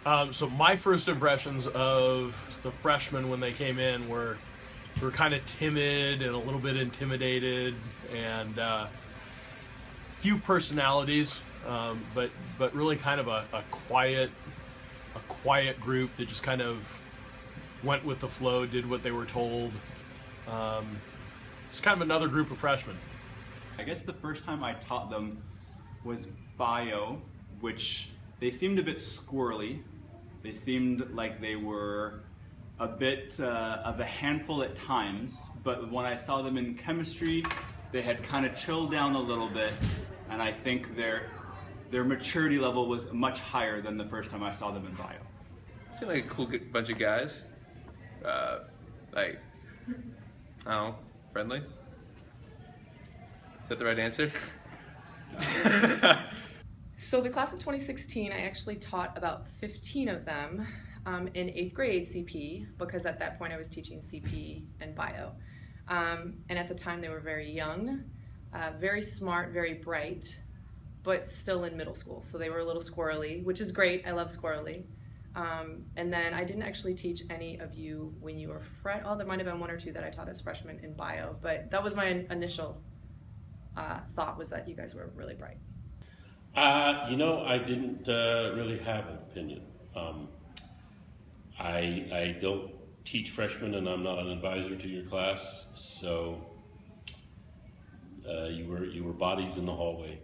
So my first impressions of the freshmen when they came in were kind of timid and a little bit intimidated, and few personalities, but really kind of a quiet group that just kind of went with the flow, did what they were told. It's kind of another group of freshmen. I guess the first time I taught them was bio, which they seemed a bit squirrely. They seemed like they were a bit of a handful at times, but when I saw them in chemistry, they had kind of chilled down a little bit, and I think their maturity level was much higher than the first time I saw them in bio. Seemed like a cool bunch of guys. Like, I don't know, friendly? Is that the right answer? So the class of 2016, I actually taught about 15 of them in 8th grade CP, because at that point I was teaching CP and bio. And at the time they were very young, very smart, very bright, but still in middle school. So they were a little squirrely, which is great. I love squirrely. And then I didn't actually teach any of you when you were there might have been one or two that I taught as freshmen in bio, but that was my initial thought, was that you guys were really bright. I didn't really have an opinion. I don't teach freshmen, and I'm not an advisor to your class, so you were bodies in the hallway.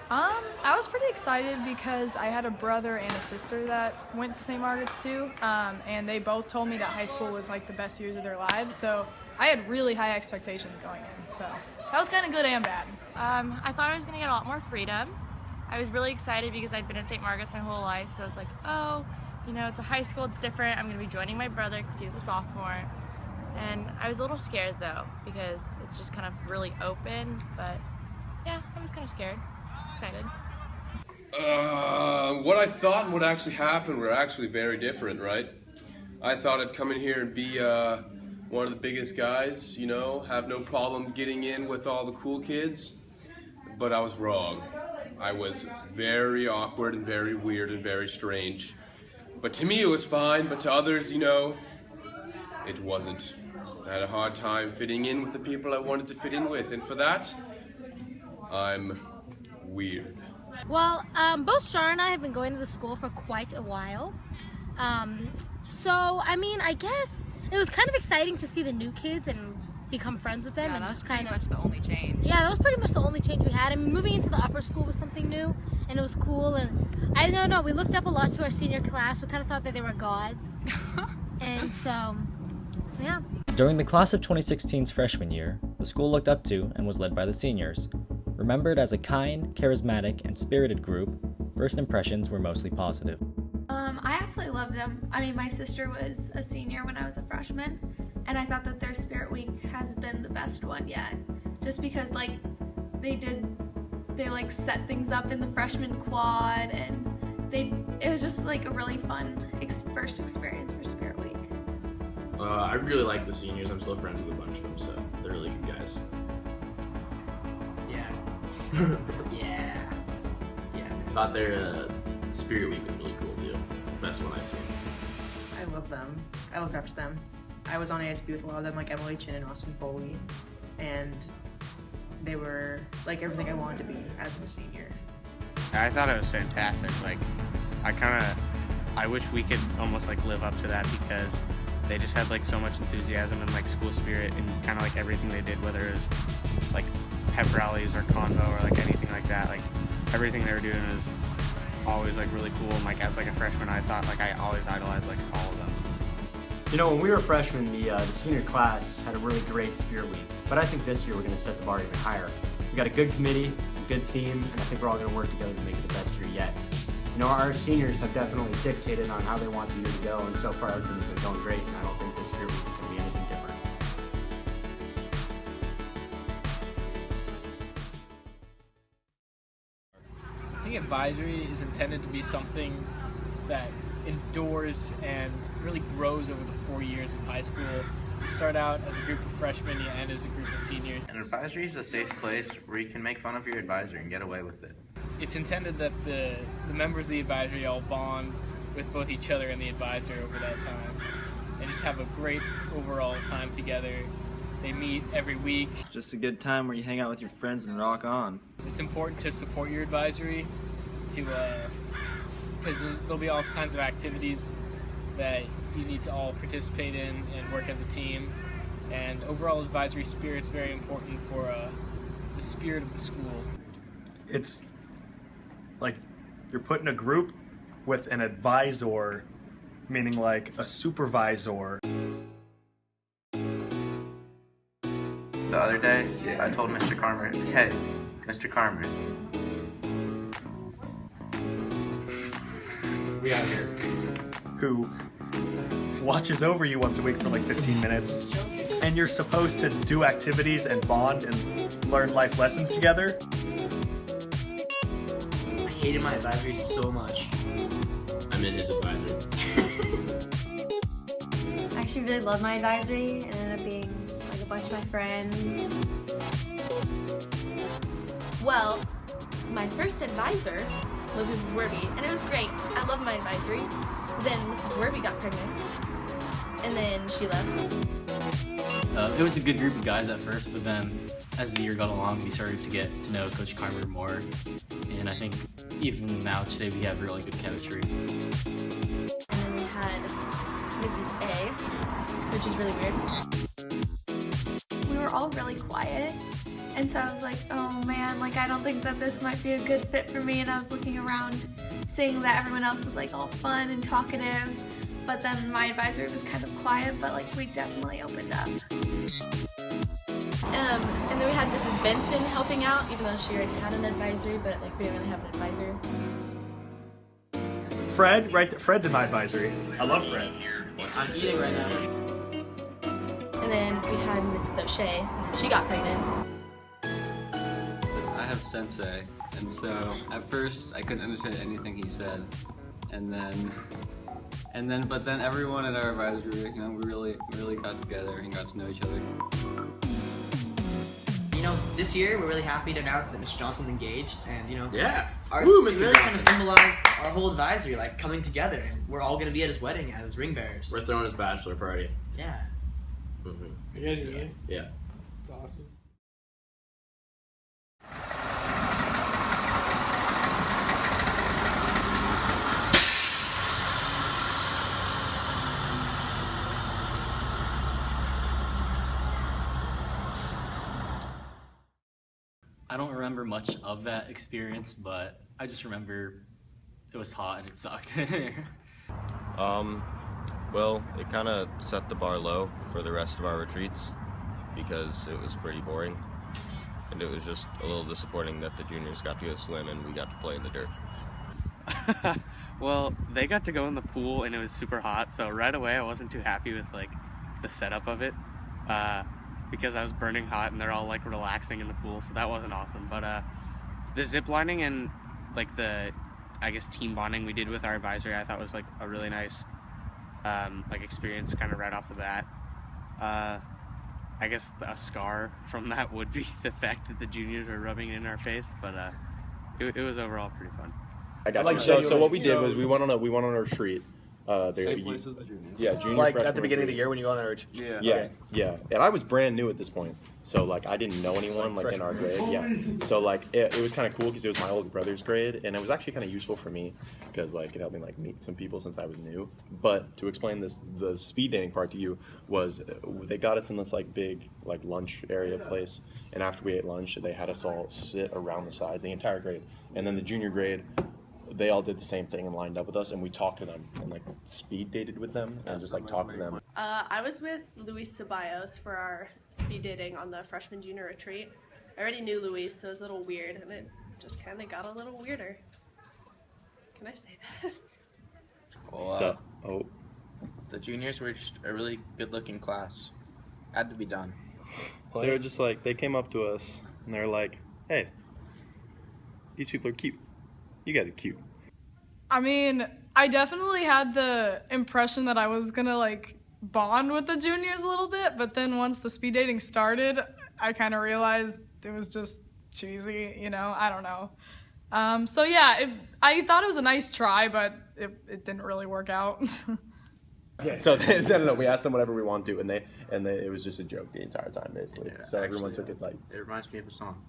I was pretty excited because I had a brother and a sister that went to St. Margaret's too, and they both told me that high school was like the best years of their lives, so I had really high expectations going in, so that was kind of good and bad. I thought I was going to get a lot more freedom. I was really excited because I'd been at St. Margaret's my whole life, so I was like, oh, it's a high school, it's different, I'm going to be joining my brother because he was a sophomore. And I was a little scared though, because it's just kind of really open, but yeah, I was kind of scared. Excited. What I thought and what actually happened were actually very different, right? I thought I'd come in here and be one of the biggest guys, have no problem getting in with all the cool kids, but I was wrong. I was very awkward and very weird and very strange. But to me it was fine, but to others, it wasn't. I had a hard time fitting in with the people I wanted to fit in with, and for that, I'm weird. Well, both Shar and I have been going to the school for quite a while. I guess it was kind of exciting to see the new kids and become friends with them. Yeah, and that was just pretty kind of much the only change. Yeah, that was pretty much the only change we had. I mean, moving into the upper school was something new, and it was cool. And I don't know, we looked up a lot to our senior class. We kind of thought that they were gods. And so, yeah. During the class of 2016's freshman year, the school looked up to and was led by the seniors. Remembered as a kind, charismatic, and spirited group, first impressions were mostly positive. I absolutely loved them. I mean, my sister was a senior when I was a freshman, and I thought that their Spirit Week has been the best one yet. Just because, they set things up in the freshman quad, and it was just, a really fun first experience for Spirit Week. I really like the seniors. I'm still friends with a bunch of them, so they're really good guys. Yeah. I thought their Spirit Week was really cool too. Best one I've seen. I love them. I look up to them. I was on ASB with a lot of them, like Emily Chin and Austin Foley, and they were everything I wanted to be as a senior. I thought it was fantastic. I wish we could almost live up to that, because they just had so much enthusiasm and school spirit and kind of everything they did, whether it was pep rallies or convo or anything like that. everything they were doing was always like really cool. And like as like a freshman, I thought like I always idolized like all of them. You know, when we were freshmen, the senior class had a really great spirit week. But I think this year we're going to set the bar even higher. We got a good committee, a good theme, and I think we're all going to work together to make it the best year yet. You know, our seniors have definitely dictated on how they want the year to go, and so far everything's been going great, and I don't think this spirit week is going to be anything different. I think advisory is intended to be something that endures and really grows over the 4 years of high school. You start out as a group of freshmen, you end as a group of seniors. An advisory is a safe place where you can make fun of your advisor and get away with it. It's intended that the members of the advisory all bond with both each other and the advisor over that time and just have a great overall time together. They meet every week. It's just a good time where you hang out with your friends and rock on. It's important to support your advisory because there'll be all kinds of activities that you need to all participate in and work as a team. And overall advisory spirit is very important for the spirit of the school. It's like you're put in a group with an advisor, meaning like a supervisor. The other day, I told Mr. Carmer, hey, Mr. Carmer. We out here. Who watches over you once a week for like 15 minutes, and you're supposed to do activities and bond and learn life lessons together. I hated my advisory so much. I'm in his advisory. I actually really loved my advisory and ended up being like a bunch of my friends. Well, my first advisor was Mrs. Werby, and it was great. I loved my advisory. Then Mrs. Werby got pregnant, and then she left. It was a good group of guys at first, but then as the year got along, we started to get to know Coach Carmer more, and I think even now today we have really good chemistry. And then we had Mrs. A, which is really weird. We were all really quiet, and so I was like, oh man, like I don't think that this might be a good fit for me, and I was looking around seeing that everyone else was like all fun and talkative, but then my advisory was kind of quiet, but like we definitely opened up. And then we had Mrs. Benson helping out, even though she already had an advisory, but like we didn't really have an advisor. Fred, right? Fred's in my advisory. I love Fred. I'm eating right now. And then we had Mrs. O'Shea, and then she got pregnant. I have Sensei, and so at first I couldn't understand anything he said, but then everyone at our advisory, we really got together and got to know each other. You know, this year we're really happy to announce that Mr. Johnson's engaged, and you know, yeah, it really kind of symbolized our whole advisory, like coming together, and we're all gonna be at his wedding as ring bearers. We're throwing his bachelor party. Yeah. Mm-hmm. You guys are good? Yeah. It's awesome. I don't remember much of that experience, but I just remember it was hot and it sucked. Well, it kind of set the bar low for the rest of our retreats because it was pretty boring, and it was just a little disappointing that the juniors got to go swim and we got to play in the dirt. Well, they got to go in the pool and it was super hot, so right away I wasn't too happy with like the setup of it because I was burning hot and they're all like relaxing in the pool, so that wasn't awesome. But the zip lining and like the, I guess, team bonding we did with our advisory, I thought was like a really nice like experience kind of right off the bat. I guess a scar from that would be the fact that the juniors were rubbing it in our face, but it was overall pretty fun. I got you. So what we did was we went on a retreat, Same place as the juniors. Yeah, junior, Like freshman, at the beginning of the retreat. year when you go on that retreat? Yeah. Yeah, Okay. yeah. And I was brand new at this point. So, like, I didn't know anyone, like in our grade. Yeah. So, like, it was kind of cool because it was my older brother's grade. And it was actually kind of useful for me because, like, it helped me, like, meet some people since I was new. But to explain this, the speed dating part to you was they got us in this, like, big, like, lunch area place. And after we ate lunch, they had us all sit around the sides, the entire grade. And then the junior grade, they all did the same thing and lined up with us, and we talked to them and like speed dated with them and just like talked to them. I was with Luis Ceballos for our speed dating on the freshman junior retreat. I already knew Luis, so it was a little weird, and it just kind of got a little weirder. Can I say that? Well, the juniors were just a really good-looking class. Had to be done. They were just like, they came up to us and they were like, "Hey, these people are cute. You guys are cute." I mean, I definitely had the impression that I was gonna like bond with the juniors a little bit, but then once the speed dating started, I kind of realized it was just cheesy, you know? I don't know. So yeah, I thought it was a nice try, but it didn't really work out. Yeah. So no, we asked them whatever we want to, and they it was just a joke the entire time, basically. Yeah, so everyone took it like. It reminds me of a song.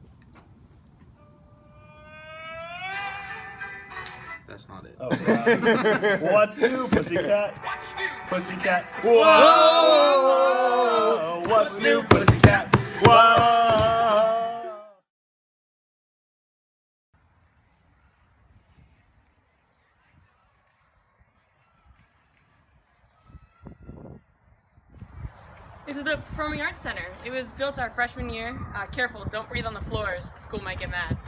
That's not it. Oh, God. What's new, pussycat? What's new, pussycat? Whoa! What's new, pussycat? Whoa! This is the Performing Arts Center. It was built our freshman year. Careful, don't breathe on the floors. The school might get mad.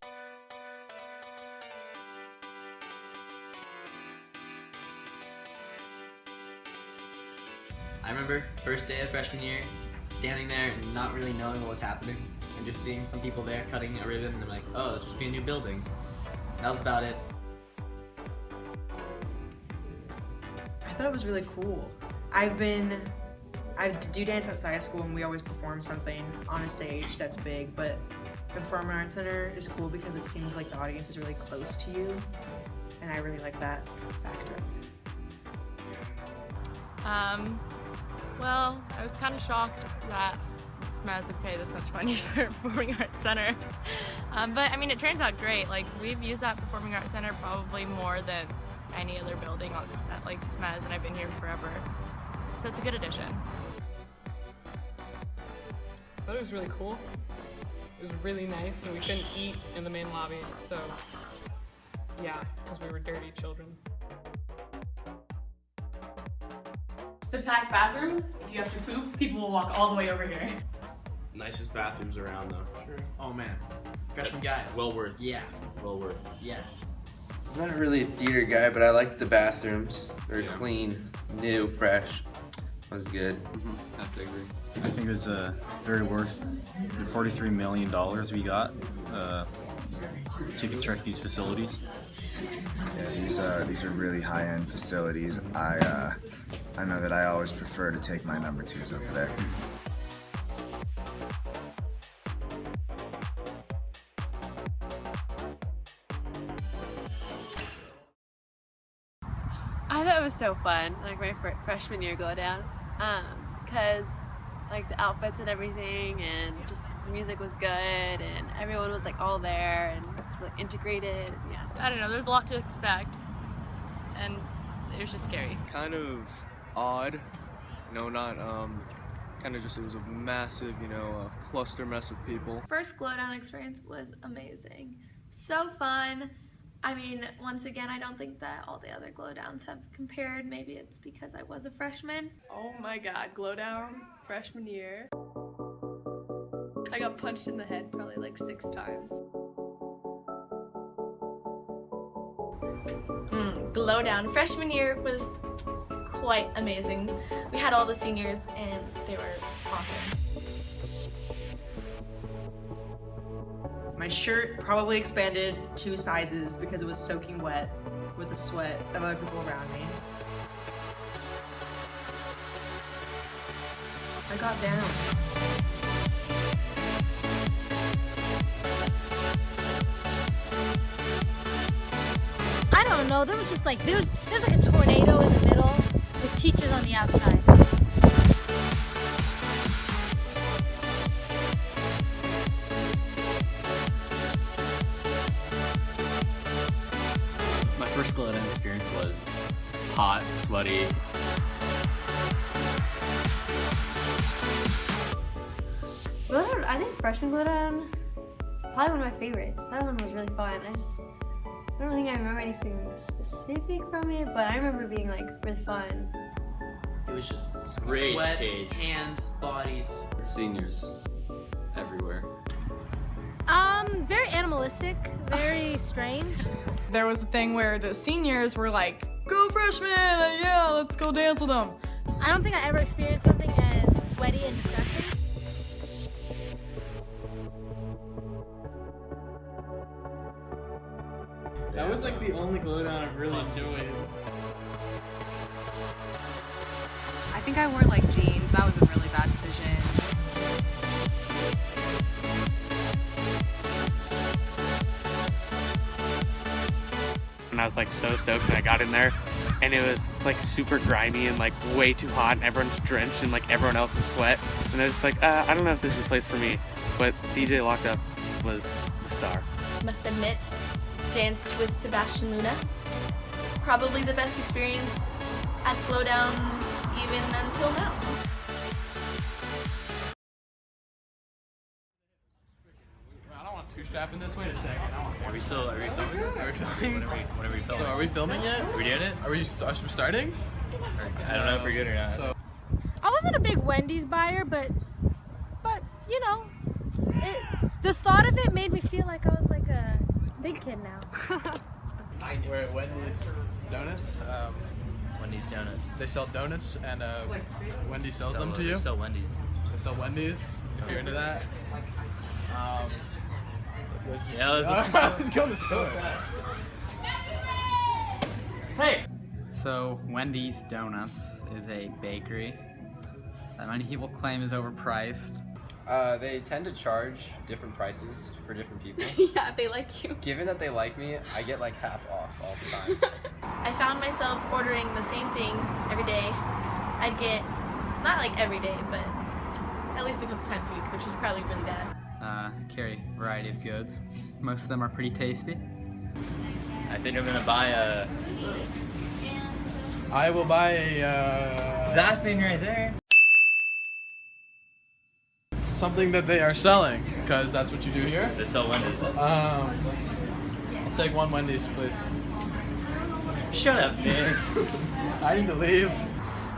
I remember first day of freshman year, standing there and not really knowing what was happening, and just seeing some people there cutting a ribbon, and they're like, "Oh, this must be a new building." That was about it. I thought it was really cool. I do dance outside of school, and we always perform something on a stage that's big, but the Performing Arts Center is cool because it seems like the audience is really close to you, and I really like that factor. Well, I was kind of shocked that SMES would pay this much money for a Performing Arts Center. But I mean, it turns out great. Like, we've used that Performing Arts Center probably more than any other building at like SMES, and I've been here forever. So it's a good addition. I thought it was really cool. It was really nice, and we couldn't eat in the main lobby, so yeah, because we were dirty children. The packed bathrooms, if you have to poop, people will walk all the way over here. Nicest bathrooms around though. Sure. Oh man, freshman guys. Well worth. Yeah. Well worth. Yes. I'm not really a theater guy, but I like the bathrooms. They're clean, new, fresh. Was good. I have to agree. I think it was very worth the $43 million we got to construct these facilities. Yeah, these are really high-end facilities. I know that I always prefer to take my number twos over there. I thought it was so fun, like my freshman year go down, because like the outfits and everything, and just the music was good, and everyone was like all there, and it's really integrated. Yeah. I don't know, there's a lot to expect, and it was just scary. Kind of odd, not kind of just, it was a massive, cluster mess of people. First glow down experience was amazing. So fun. I mean, once again, I don't think that all the other glow downs have compared. Maybe it's because I was a freshman. Oh my god, glow down, freshman year. I got punched in the head probably like 6 times. Glow down. Freshman year was quite amazing. We had all the seniors and they were awesome. My shirt probably expanded 2 sizes because it was soaking wet with the sweat of other people around me. I got down. I don't know, there was just like, there's like a tornado in the middle. with teachers on the outside. My first glow down experience was hot, sweaty. I think freshman glow down was probably one of my favorites. That one was really fun. I don't think I remember anything specific from it, but I remember it being like really fun. It was just Rage sweat, cage. hands, bodies. Seniors everywhere. Very animalistic, very strange. There was a thing where the seniors were like, "Go freshmen! Yeah, let's go dance with them." I don't think I ever experienced something as sweaty and disgusting. That was like the only glow down I've really enjoyed. I think I wore like jeans. That was a really bad decision. And I was like so stoked and I got in there and it was like super grimy and like way too hot and everyone's drenched in like everyone else's sweat. And I was just like, I don't know if this is a place for me. But DJ Locked Up was the star. Must admit, danced with Sebastian Luna. Probably the best experience at Glowdown even until now. I don't want two-strap in this. Wait a second. Are we filming this? Are we filming? What are we filming? So are we filming yet? Are we doing it? Are we starting? I don't know if we're good or not. So I wasn't a big Wendy's buyer, but you know, the thought of it made me feel like I was like a big kid now. we're at Wendy's Donuts. Wendy's Donuts. They sell donuts, and Wendy sells them to you. They sell Wendy's. They sell Wendy's. If you're into that. Yeah, let's go to the store. Hey! So, Wendy's Donuts is a bakery that many people claim is overpriced. They tend to charge different prices for different people. Yeah, they like you. Given that they like me, I get like half off all the time. I found myself ordering the same thing every day. I'd get, not like every day, but at least a couple times a week, which was probably really bad. Carry a variety of goods. Most of them are pretty tasty. I think I'm gonna buy a... I will buy a... that thing right there. Something that they are selling, because that's what you do here. They sell Wendy's. I'll take one Wendy's, please. Shut up, man. I need to leave.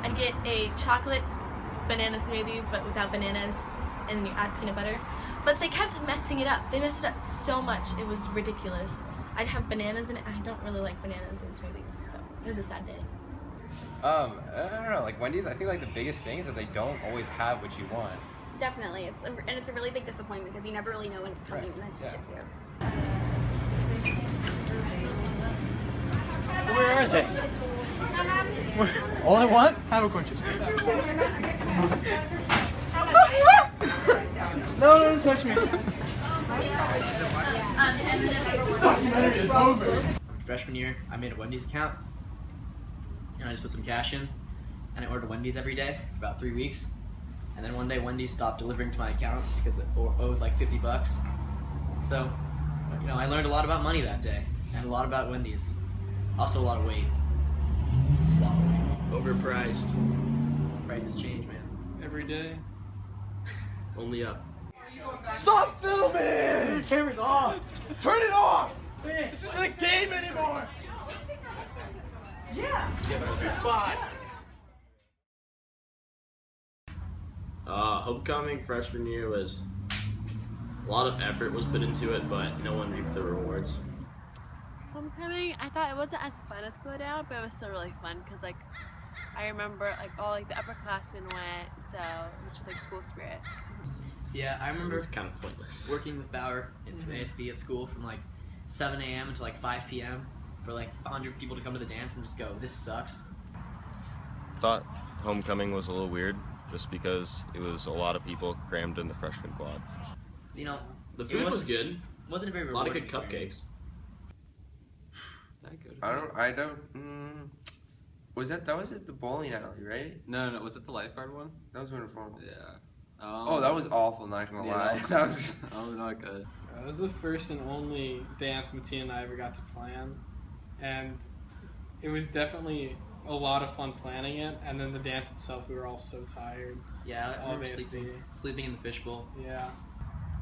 I'd get a chocolate banana smoothie, but without bananas, and then you add peanut butter. But they kept messing it up. They messed it up so much, it was ridiculous. I'd have bananas in it. I don't really like bananas in smoothies, so it was a sad day. I don't know, like Wendy's, I think like the biggest thing is that they don't always have what you want. Definitely, it's a really big disappointment because you never really know when it's coming, and then it just sits there. Where are they? All I want? Have a question. No, don't touch me. This documentary is over. Freshman year, I made a Wendy's account, and I just put some cash in, and I ordered Wendy's every day for about 3 weeks. And then one day Wendy's stopped delivering to my account because it owed like 50 bucks. So, you know, I learned a lot about money that day, and a lot about Wendy's. Also a lot of weight. A lot of weight. Overpriced. Prices change, man. Every day. Only up. Stop filming! The camera's off! Turn it off! This isn't a game anymore! Yeah! Bye! Homecoming freshman year was a lot of effort was put into it, but no one reaped the rewards. Homecoming, I thought it wasn't as fun as Glow Down, but it was still really fun because like I remember like all like the upperclassmen went, so which is like school spirit. Yeah, I remember It was kind of pointless. working with Bauer in ASB at school from like 7 a.m. until like 5 p.m. for like 100 people to come to the dance and just go, this sucks. Thought homecoming was a little weird, just because it was a lot of people crammed in the freshman quad. So, you know, The food was good. Wasn't a very A lot of rewarding good experience. cupcakes. That good. I don't. Was that was at the bowling alley, right? No, was it the lifeguard one? That was winter formal. Yeah. Oh, that was awful. Not gonna lie. That was not good. That was the first and only dance Mattia and I ever got to plan, and it was definitely a lot of fun planning it. And then the dance itself, we were all so tired. Yeah, I all remember sleeping in the fishbowl. Yeah.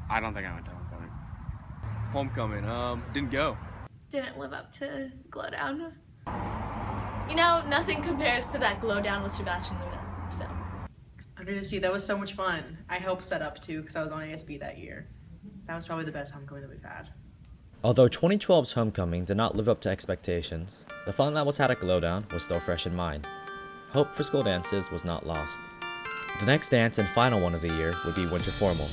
I don't think I went to homecoming. Homecoming, didn't go. Didn't live up to Glow Down. You know, nothing compares to that Glow Down with Sebastian Luna, so. Under the Sea, that was so much fun. I helped set up too because I was on ASB that year. That was probably the best homecoming that we've had. Although 2012's homecoming did not live up to expectations, the fun that was had at Glowdown was still fresh in mind. Hope for school dances was not lost. The next dance and final one of the year would be Winter Formal,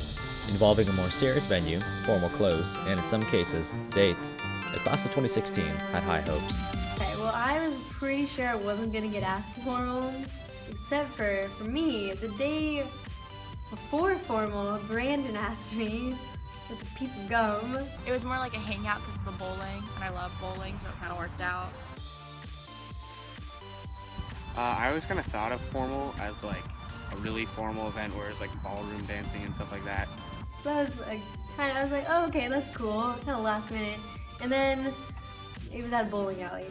involving a more serious venue, formal clothes, and in some cases, dates. The class of 2016 had high hopes. Okay, well, I was pretty sure I wasn't gonna get asked to formal, except for me, the day before formal, Brandon asked me with a piece of gum. It was more like a hangout because of the bowling, and I love bowling, so it kind of worked out. I always kind of thought of formal as like a really formal event where it's like ballroom dancing and stuff like that. So I was like, I was like, oh, okay, that's cool, kind of last minute. And then it was at a bowling alley.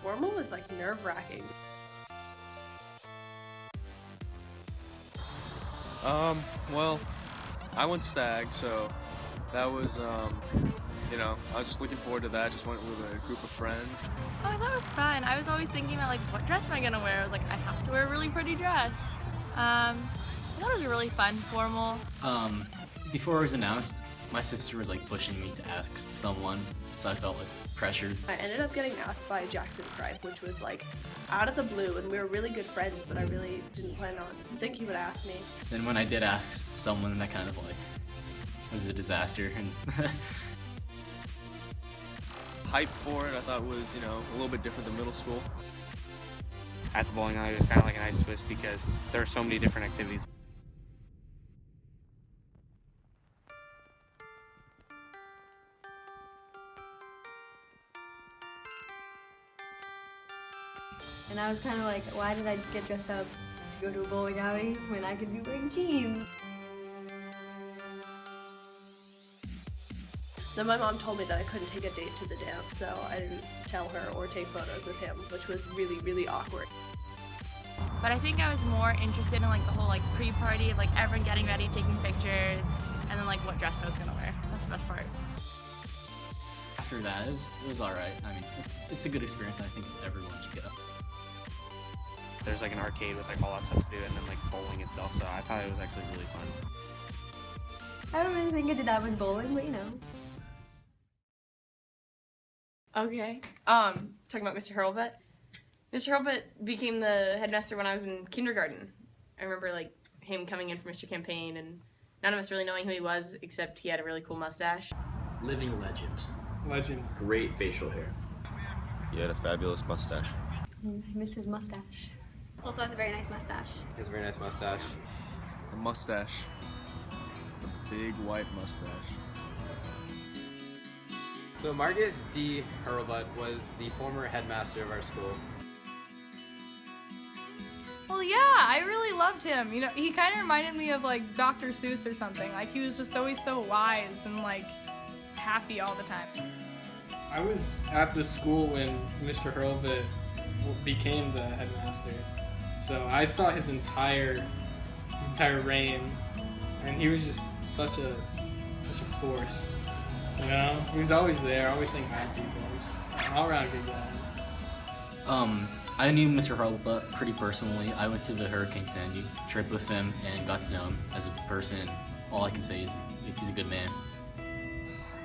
Formal was like nerve-wracking. Well, I went stag, so that was, I was just looking forward to that. Just went with a group of friends. Oh, that was fun. I was always thinking about like, what dress am I gonna wear? I was like, I have to wear a really pretty dress. That was a really fun formal. Before it was announced, my sister was like pushing me to ask someone, so I felt like pressured. I ended up getting asked by Jackson Cripe, which was like out of the blue, and we were really good friends, but I really didn't plan on think he would ask me. Then when I did ask someone, that kind of like was a disaster. And Hype for it, I thought was, a little bit different than middle school. At the bowling alley, it was kind of like a nice twist because there were so many different activities. And I was kind of like, why did I get dressed up to go to a bowling alley when I could be wearing jeans? Then my mom told me that I couldn't take a date to the dance, so I didn't tell her or take photos of him, which was really, really awkward. But I think I was more interested in like the whole like pre-party, like everyone getting ready, taking pictures, and then like what dress I was gonna wear. That's the best part. after that, it was all right. I mean, it's a good experience. I think everyone should go. There's like an arcade with like all that stuff to do, and then like bowling itself. So I thought it was actually really fun. I don't really think I did that with bowling, but you know. Okay. Talking about Mr. Hurlbut. Mr. Hurlbut became the headmaster when I was in kindergarten. I remember like him coming in for Mr. Campaign and none of us really knowing who he was, except he had a really cool mustache. Living legend. Legend. Great facial hair. He had a fabulous mustache. I miss his mustache. Also has a very nice mustache. He has a very nice mustache. The mustache. The big white mustache. So Margaret D. Hurlbut was the former headmaster of our school. Well, yeah, I really loved him. You know, he kind of reminded me of like Dr. Seuss or something. Like he was just always so wise and like happy all the time. I was at the school when Mr. Hurlbut became the headmaster, so I saw his entire reign, and he was just such a force. You know, he was always there, always saying hi to people. He was an all-around good guy. I knew Mr. Hurlbut pretty personally. I went to the Hurricane Sandy trip with him and got to know him as a person. All I can say is he's a good man.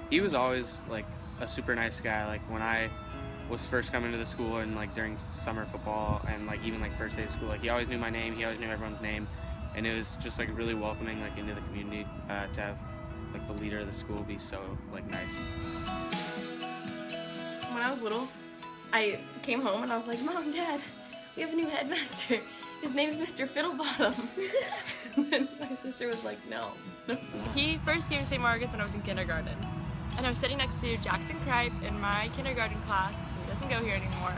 He was always like a super nice guy. Like when I was first coming to the school and like during summer football and like even like first day of school, like he always knew my name. He always knew everyone's name, and it was just like really welcoming like into the community to have like the leader of the school be so like nice. When I was little, I came home and I was like, Mom, Dad, we have a new headmaster. his name's Mr. Fiddlebottom. And then my sister was like, no. He first came to St. Margaret's when I was in kindergarten. And I was sitting next to Jackson Cripe in my kindergarten class. He doesn't go here anymore.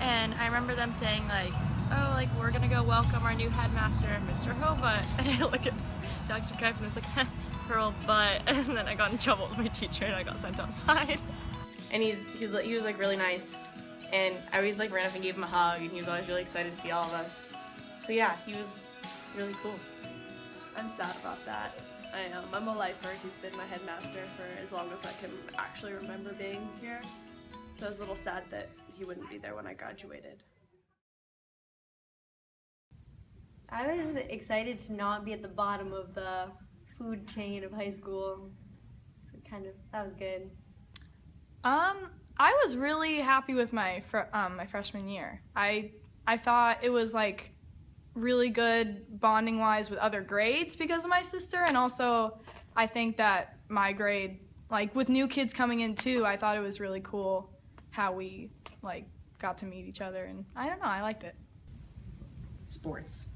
And I remember them saying like, oh, like we're gonna go welcome our new headmaster, Mr. Hurlbutt. And I look at Jackson Cripe and it's like, Hurlbutt. And then I got in trouble with my teacher and I got sent outside. And he was like really nice. And I always like ran up and gave him a hug, and he was always really excited to see all of us. So yeah, he was really cool. I'm sad about that. I'm a lifer. He's been my headmaster for as long as I can actually remember being here. So I was a little sad that he wouldn't be there when I graduated. I was excited to not be at the bottom of the food chain of high school. So that was good. I was really happy with my my freshman year. I thought it was like really good bonding wise with other grades because of my sister, and also I think that my grade, like with new kids coming in too, I thought it was really cool how we like got to meet each other, and I don't know, I liked it. Sports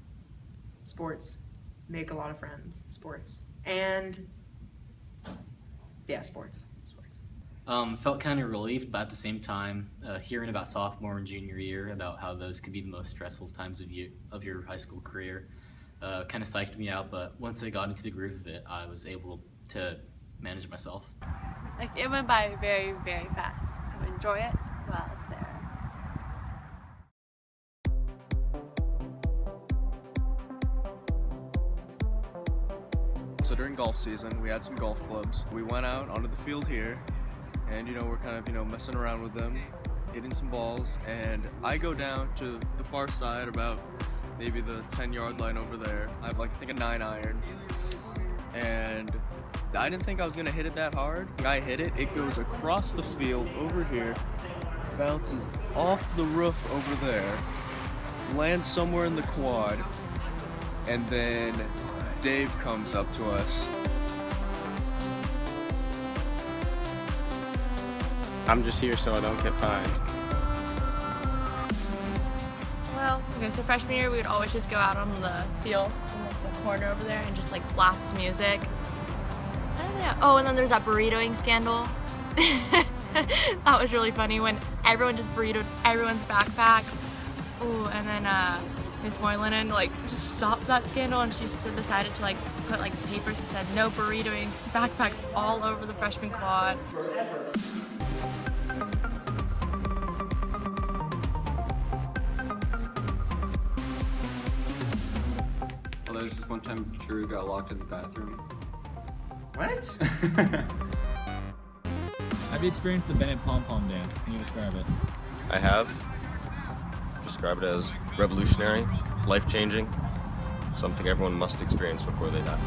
make a lot of friends. Sports. Felt kind of relieved, but at the same time, hearing about sophomore and junior year, about how those could be the most stressful times of your high school career, kind of psyched me out. But once I got into the groove of it, I was able to manage myself. Like it went by very, very fast. So enjoy it while it's there. So during golf season, we had some golf clubs. We went out onto the field here, and we're kind of messing around with them, hitting some balls, and I go down to the far side about maybe the 10-yard line over there. I have I think a 9-iron, and I didn't think I was gonna hit it that hard. When I hit it, it goes across the field over here, bounces off the roof over there, lands somewhere in the quad, and then Dave comes up to us. I'm just here so I don't get fined. Well, okay, so freshman year we would always just go out on the field in the corner over there and just blast music. I don't know. Oh, and then there's that burritoing scandal. That was really funny when everyone just burritoed everyone's backpacks. Oh, and then Miss Moylan just stopped that scandal, and she just decided to put papers that said no burritoing backpacks all over the freshman quad. Well, there's this one time Drew got locked in the bathroom. What? Have you experienced the Bennett pom-pom dance? Can you describe it? I have. Describe it as revolutionary, life-changing, something everyone must experience before they die.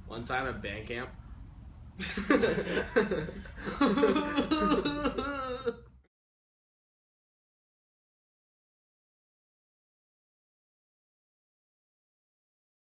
One time at band camp.